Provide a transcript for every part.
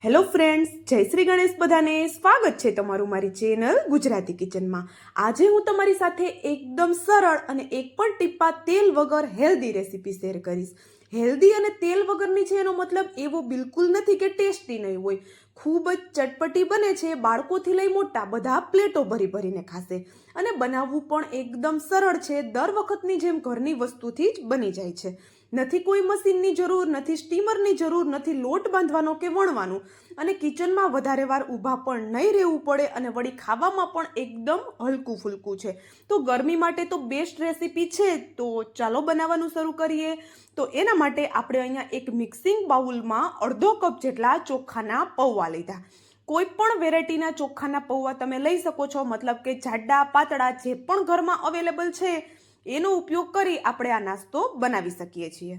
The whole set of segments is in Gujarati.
હેલો ફ્રેન્ડ્સ, જય શ્રી ગણેશ. બધાને સ્વાગત છે તમારું મારી ચેનલ ગુજરાતી કિચનમાં. આજે હું તમારી સાથે એકદમ સરળ અને એક પણ ટીપા તેલ વગર હેલ્ધી રેસીપી શેર કરીશ. હેલ્ધી અને તેલ વગરની છે એનો મતલબ એવો બિલકુલ નથી કે ટેસ્ટી નહીં હોય. ખૂબ જ ચટપટી બને છે. બાળકોથી લઈ મોટા બધા પ્લેટો ભરી ભરીને ખાશે અને બનાવવું પણ એકદમ સરળ છે. દર વખતની જેમ ઘરની વસ્તુથી જ બની જાય છે. નથી કોઈ મશીનની જરૂર, નથી સ્ટીમરની જરૂર, નથી લોટ બાંધવાનો કે વણવાનું, અને કિચનમાં વધારે વાર ઊભા પણ નહીં રહેવું પડે અને વળી ખાવામાં પણ એકદમ હલકું ફૂલકું છે. તો ગરમી માટે તો બેસ્ટ રેસીપી છે. તો ચાલો બનાવવાનું શરૂ કરીએ. તો એના માટે આપણે અહીંયા એક મિક્સિંગ બાઉલમાં અડધો કપ જેટલા ચોખાના પૌવા લીધા. કોઈ પણ વેરાયટીના ચોખાના પૌવા તમે લઈ શકો છો, મતલબ કે જાડા પાતળા જે પણ ઘરમાં અવેલેબલ છે એનો ઉપયોગ કરી આપણે આ નાસ્તો બનાવી શકીએ છીએ.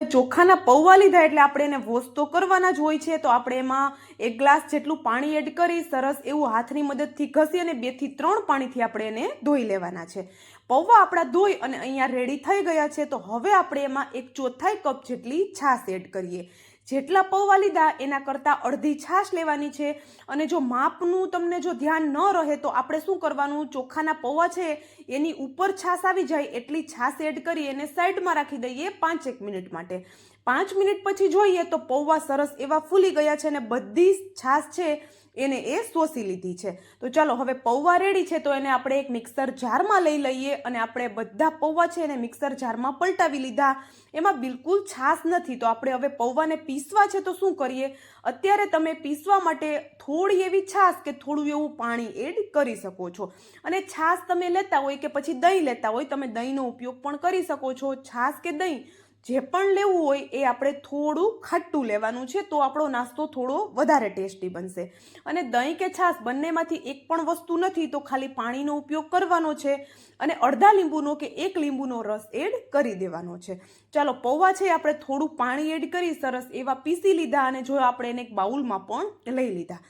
ચોખાના પૌવા લીધા એટલે આપણે એને વોશ તો કરવાના જ હોય છે. તો આપણે એમાં 1 ગ્લાસ જેટલું પાણી એડ કરી સરસ એવું હાથની મદદથી ઘસી અને 2 થી 3 પાણીથી આપણે એને ધોઈ લેવાના છે. પૌવા આપણા ધોઈ અને અહીંયા રેડી થઈ ગયા છે. તો હવે આપણે એમાં 1/4 કપ જેટલી છાશ એડ કરીએ. જેટલા પૌવા લીધા એના કરતાં અડધી છાશ લેવાની છે. અને જો માપનું તમને જો ધ્યાન ન રહે તો આપણે શું કરવાનું, ચોખાના પૌવા છે એની ઉપર છાશ આવી જાય એટલી છાશ એડ કરી એને સાઈડમાં રાખી દઈએ 5 મિનિટ માટે. 5 મિનિટ પછી જોઈએ તો પૌવા સરસ એવા ફૂલી ગયા છે અને બધી છાશ છે એને એ શોષી લીધી છે. તો ચાલો હવે પૌવા રેડી છે તો એને આપણે એક મિક્સર જારમાં લઈ લઈએ અને આપણે બધા પૌવા છે એને મિક્સર જારમાં પલટાવી લીધા. એમાં બિલકુલ છાશ નથી. તો આપણે હવે પૌવાને પીસવા છે તો શું કરીએ, અત્યારે તમે પીસવા માટે થોડી એવી છાશ કે થોડું એવું પાણી એડ કરી શકો છો. અને છાશ તમે લેતા હોય કે પછી દહીં લેતા હોય, તમે દહીંનો ઉપયોગ પણ કરી શકો છો. છાશ કે દહીં જે પણ લેવું હોય એ આપણે થોડું ખાટું લેવાનું છે તો આપણો નાસ્તો થોડો વધારે ટેસ્ટી બનશે. અને દહીં કે છાશ બંનેમાંથી એક પણ વસ્તુ નથી તો ખાલી પાણીનો ઉપયોગ કરવાનો છે અને અડધા લીંબુનો કે 1 લીંબુનો રસ એડ કરી દેવાનો છે. ચાલો પૌવા છે આપણે થોડું પાણી એડ કરી સરસ એવા પીસી લીધા અને જો આપણે એને એક બાઉલમાં પણ લઈ લીધા.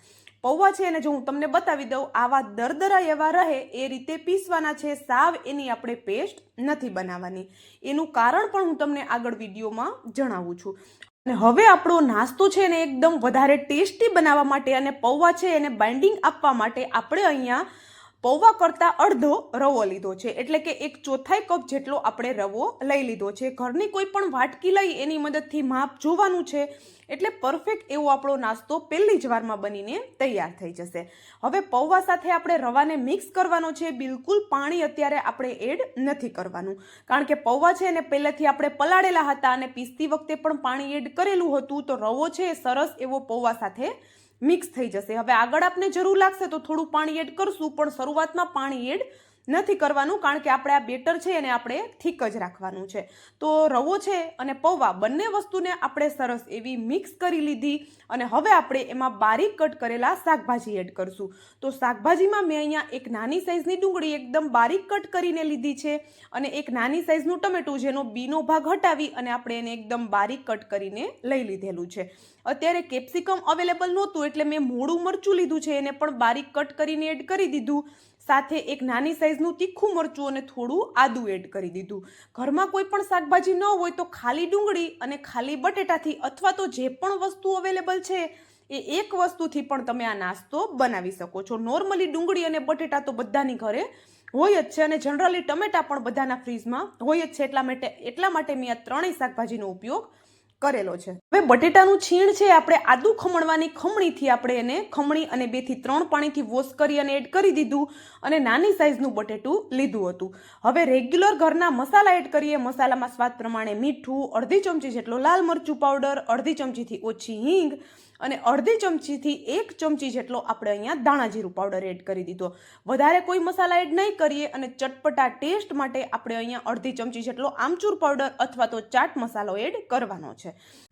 પૌવા છે એને જો હું તમને બતાવી દઉં, આવા દરદરા એવા રહે એ રીતે પીસવાના છે. સાવ એની આપણે પેસ્ટ નથી બનાવવાની. એનું કારણ પણ હું તમને આગળ વિડીયોમાં જણાવું છું. અને હવે આપણો નાસ્તો છે એને એકદમ વધારે ટેસ્ટી બનાવવા માટે અને પૌવા છે એને બાઇન્ડિંગ આપવા માટે આપણે અહીંયા પૌવા કરતાં અડધો રવો લીધો છે. એટલે કે 1/4 કપ જેટલો આપણે રવો લઈ લીધો છે. ઘરની કોઈ પણ વાટકી લઈ એની મદદથી માપ જોવાનું છે એટલે પરફેક્ટ એવો આપણો નાસ્તો પહેલી જ વારમાં બનીને તૈયાર થઈ જશે. હવે પૌવા સાથે આપણે રવાને મિક્સ કરવાનો છે. બિલકુલ પાણી અત્યારે આપણે એડ નથી કરવાનું કારણ કે પૌવા છે એને પહેલેથી આપણે પલાળેલા હતા અને પીસતી વખતે પણ પાણી એડ કરેલું હતું. તો રવો છે સરસ એવો પૌવા સાથે મિક્સ થઈ જશે. હવે આગળ આપને જરૂર લાગશે તો થોડું પાણી એડ કરશું, પણ શરૂઆતમાં પાણી એડ નથી કરવાનું કારણ કે આપણે આ બેટર છે એને આપણે ઠીક જ રાખવાનું છે. તો રવો છે અને પૌવા બંને વસ્તુને આપણે સરસ એવી મિક્સ કરી લીધી અને હવે આપણે એમાં બારીક કટ કરેલા શાકભાજી એડ કરશું. તો શાકભાજીમાં મેં અહીંયા એક નાની સાઈઝની ડુંગળી એકદમ બારીક કટ કરીને લીધી છે અને એક નાની સાઈઝનું ટમેટું જેનો બીનો ભાગ હટાવી અને આપણે એને એકદમ બારીક કટ કરીને લઈ લીધેલું છે. અત્યારે કેપ્સિકમ અવેલેબલ નહોતું એટલે મેં મોડું મરચું લીધું છે, એને પણ બારીક કટ કરીને એડ કરી દીધું. સાથે એક નાની સાઈઝનું તીખું મરચું અને થોડું આદું એડ કરી દીધું. ઘરમાં કોઈ પણ શાકભાજી ન હોય તો ખાલી ડુંગળી અને ખાલી બટેટાથી અથવા તો જે પણ વસ્તુ અવેલેબલ છે એ એક વસ્તુથી પણ તમે આ નાસ્તો બનાવી શકો છો. નોર્મલી ડુંગળી અને બટેટા તો બધાની ઘરે હોય જ છે અને જનરલી ટમેટા પણ બધાના ફ્રીજમાં હોય જ છે. એટલા માટે મેં આ ત્રણેય શાકભાજીનો ઉપયોગ કરેલો છે. હવે બટેટાનું છીણ છે આપણે આદુ ખમણવાની ખમણીથી આપણે એને ખમણી અને 2 થી 3 પાણીથી વોશ કરી અને એડ કરી દીધું અને નાની સાઈઝનું બટેટું લીધું હતું. હવે રેગ્યુલર ઘરના મસાલા એડ કરીએ. મસાલામાં સ્વાદ પ્રમાણે મીઠું, અડધી ચમચી જેટલો લાલ મરચું પાવડર, અડધી ચમચીથી ઓછી હિંગ અને અડધી ચમચીથી 1 ચમચી જેટલો આપણે અહીંયા દાણા જીરું પાવડર એડ કરી દીધો. વધારે કોઈ મસાલા એડ નહીં કરીએ અને ચટપટા ટેસ્ટ માટે આપણે અહીંયા અડધી ચમચી જેટલો આમચૂર પાવડર અથવા તો ચાટ મસાલો એડ કરવાનો છે.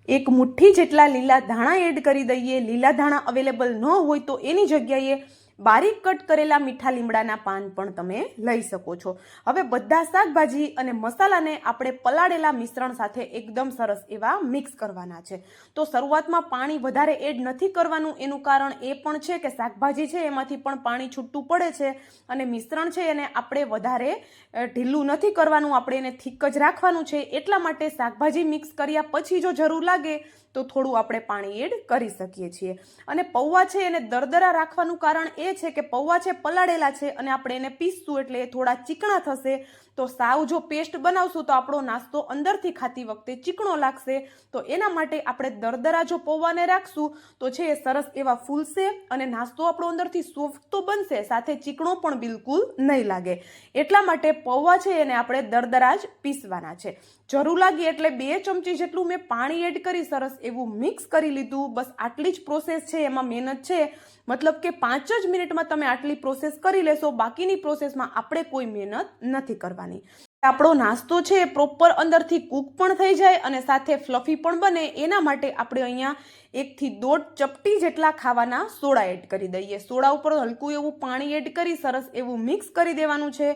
1 મુઠ્ઠી જેટલા લીલા ધાણા એડ કરી દઈએ. લીલા ધાણા અવેલેબલ ન હોય તો એની જગ્યાએ બારીક કટ કરેલા મીઠા લીમડાના પાન પણ તમે લઈ શકો છો. હવે બધા શાકભાજી અને મસાલાને આપણે પલાળેલા મિશ્રણ સાથે એકદમ સરસ એવા મિક્સ કરવાના છે. તો શરૂઆતમાં પાણી વધારે એડ નથી કરવાનું. એનું કારણ એ પણ છે કે શાકભાજી છે એમાંથી પણ પાણી છૂટું પડે છે અને મિશ્રણ છે એને આપણે વધારે ઢીલું નથી કરવાનું, આપણે એને થીક જ રાખવાનું છે. એટલા માટે શાકભાજી મિક્સ કર્યા પછી જો જરૂર લાગે તો થોડું આપણે પાણી એડ કરી શકીએ છીએ. અને પૌવા છે એને દરદરા રાખવાનું કારણ એ છે કે પૌવા છે પલાળેલા છે અને આપણે એને પીસશું એટલે એ થોડા ચીકણા થશે. તો સાવ જો પેસ્ટ બનાવશું તો આપણો નાસ્તો અંદરથી ખાતી વખતે ચીકણો લાગશે. તો એના માટે આપણે દરદરા જો પૌવાને રાખશું તો છે એ સરસ એવા ફૂલશે અને નાસ્તો આપણો અંદરથી સોફ્ટ તો બનશે, સાથે ચીકણો પણ બિલકુલ નહીં લાગે. એટલા માટે પૌવા છે એને આપણે દરદરા જ પીસવાના છે. જરૂર લાગી એટલે 2 ચમચી જેટલું મેં પાણી એડ કરી સરસ એવું મિક્સ કરી લીધું. બસ આટલી જ પ્રોસેસ છે, એમાં મહેનત છે. મતલબ કે 5 જ મિનિટમાં તમે આટલી પ્રોસેસ કરી લેશો. બાકીની પ્રોસેસમાં આપણે કોઈ મહેનત નથી કરવાની. આપણો નાસ્તો છે એ પ્રોપર અંદરથી કૂક પણ થઈ જાય અને સાથે ફ્લફી પણ બને. એના માટે આપણે અહીંયા 1 થી 1.5 ચપટી જેટલા ખાવાના સોડા એડ કરી દઈએ. સોડા ઉપર હલકું એવું પાણી એડ કરી સરસ એવું મિક્સ કરી દેવાનું છે.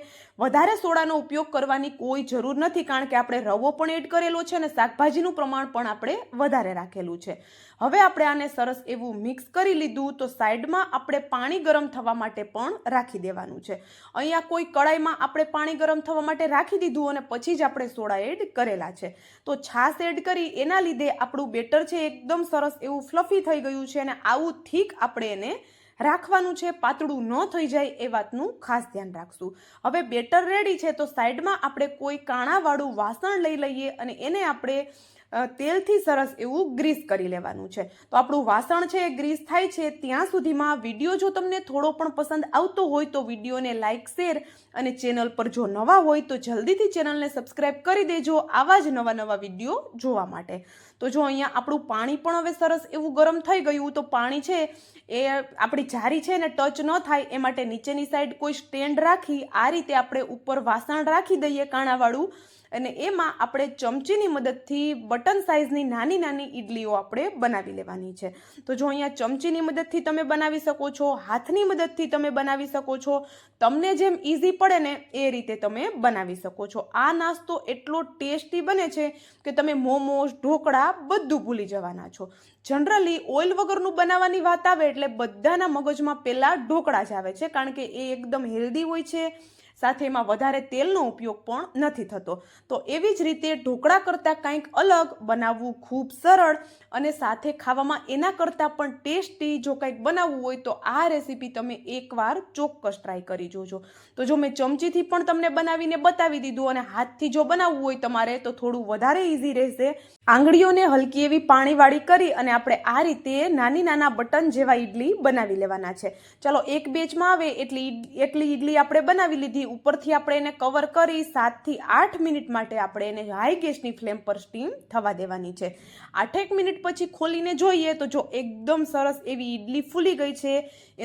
વધારે સોડાનો ઉપયોગ કરવાની કોઈ જરૂર નથી કારણ કે આપણે રવો પણ એડ કરેલો છે અને શાકભાજીનું પ્રમાણ પણ આપણે વધારે રાખેલું છે. હવે આપણે આને સરસ એવું મિક્સ કરી લીધું તો સાઈડમાં આપણે પાણી ગરમ થવા માટે પણ રાખી દેવાનું છે. અહીંયા કોઈ કડાઈમાં આપણે પાણી ગરમ થવા માટે રાખી દીધું અને પછી જ આપણે સોડા એડ કરેલા છે. તો છાશ એડ કરી એના લીધે આપણું બેટર છે એકદમ સરસ એવું ફ્લફી થઈ ગયું છે અને આવું થીક આપણે એને રાખવાનું છે, પાતળું ન થઈ જાય એ વાતનું ખાસ ધ્યાન રાખશું. હવે બેટર રેડી છે તો સાઈડમાં આપણે કોઈ કાણાવાળું વાસણ લઈ લઈએ અને એને આપણે તેલથી સરસ એવું ગ્રીસ કરી લેવાનું છે. તો આપણું વાસણ છે એ ગ્રીસ થાય છે ત્યાં સુધીમાં વિડીયો જો તમને થોડો પણ પસંદ આવતો હોય તો વિડીયોને લાઇક, શેર અને ચેનલ પર જો નવા હોય તો જલ્દીથી ચેનલને સબસ્ક્રાઈબ કરી દેજો આવા જ નવા વિડીયો જોવા માટે. તો જો અહીંયા આપણું પાણી પણ હવે સરસ એવું ગરમ થઈ ગયું. તો પાણી છે એ આપણી જારી છે ને ટચ ન થાય એ માટે નીચેની સાઈડ કોઈ સ્ટેન્ડ રાખી આ રીતે આપણે ઉપર વાસણ રાખી દઈએ કાણાવાળું અને એમાં આપણે ચમચીની મદદથી બટન સાઇઝની નાની ઈડલીઓ આપણે બનાવી લેવાની છે. તો જો અહીંયા ચમચીની મદદથી તમે બનાવી શકો છો, હાથની મદદથી તમે બનાવી શકો છો, તમને જેમ ઇઝી પડે ને એ રીતે તમે બનાવી શકો છો. આ નાસ્તો એટલો ટેસ્ટી બને છે કે તમે મોમોઝ, ઢોકળા બધું ભૂલી જવાના છો. જનરલી ઓઇલ વગરનું બનાવવાની વાત આવે એટલે બધાના મગજમાં પહેલાં ઢોકળા જ આવે છે કારણ કે એ એકદમ હેલ્ધી હોય છે, સાથે એમાં વધારે તેલનો ઉપયોગ પણ નથી થતો. તો એવી જ રીતે ઢોકળા કરતાં કંઈક અલગ બનાવવું ખૂબ સરળ અને સાથે ખાવામાં એના કરતાં પણ ટેસ્ટી જો કંઈક બનાવવું હોય તો આ રેસીપી તમે એકવાર ચોક્કસ ટ્રાય કરી જોજો. તો જો મેં ચમચીથી પણ તમને બનાવીને બતાવી દીધું અને હાથથી જો બનાવવું હોય તમારે તો થોડું વધારે ઇઝી રહેશે. આંગળીઓને હલકી એવી પાણીવાળી કરી અને આપણે આ રીતે નાના બટન જેવા ઈડલી બનાવી લેવાના છે. ચલો એક બેચમાં આવે એટલી ઈડલી આપણે બનાવી લીધી. ઉપરથી આપણે એને કવર કરી 7 થી 8 મિનિટ માટે આપણે એને હાઈ ગેસની ફ્લેમ પર સ્ટીમ થવા દેવાની છે. 8 મિનિટ પછી ખોલીને જોઈએ તો જો એકદમ સરસ એવી ઈડલી ફૂલી ગઈ છે,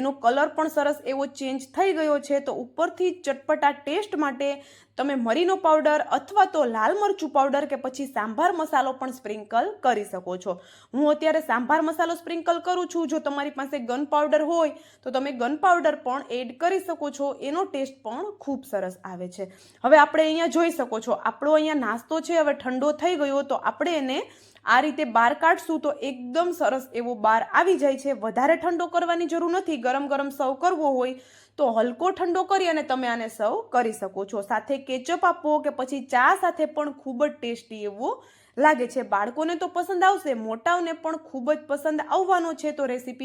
એનો કલર પણ સરસ એવો ચેન્જ થઈ ગયો છે. તો ઉપરથી ચટપટા ટેસ્ટ માટે તમે મરીનો પાવડર અથવા તો લાલ મરચું પાવડર કે પછી સાંભાર મસાલો પણ સ્પ્રિંકલ કરી શકો છો. હું અત્યારે સાંભાર મસાલો સ્પ્રિંકલ કરું છું. જો તમારી પાસે ગન પાવડર હોય તો તમે ગન પાવડર પણ એડ કરી શકો છો. એનો ટેસ્ટ પણ ખૂબ સરસ આવે છે. હવે આપણે અહીંયા જોઈ શકો છો આપણો અહીંયા નાસ્તો છે હવે ઠંડો થઈ ગયો. તો આપણે એને આ રીતે બહાર કાઢશું તો એકદમ સરસ એવો બહાર આવી જાય છે. વધારે ઠંડો કરવાની જરૂર નથી. ગરમ સર્વ કરવો હોય તો હલકો ઠંડો કરી અને તમે આને સર્વ કરી શકો છો. સાથે કેચઅપ આપો કે પછી ચા સાથે પણ ખૂબ જ ટેસ્ટી એવું લાગે છે. બાળકોને તો પસંદ આવશે, મોટાઓને પણ ખૂબ જ પસંદ આવવાનો છે. તો રેસીપી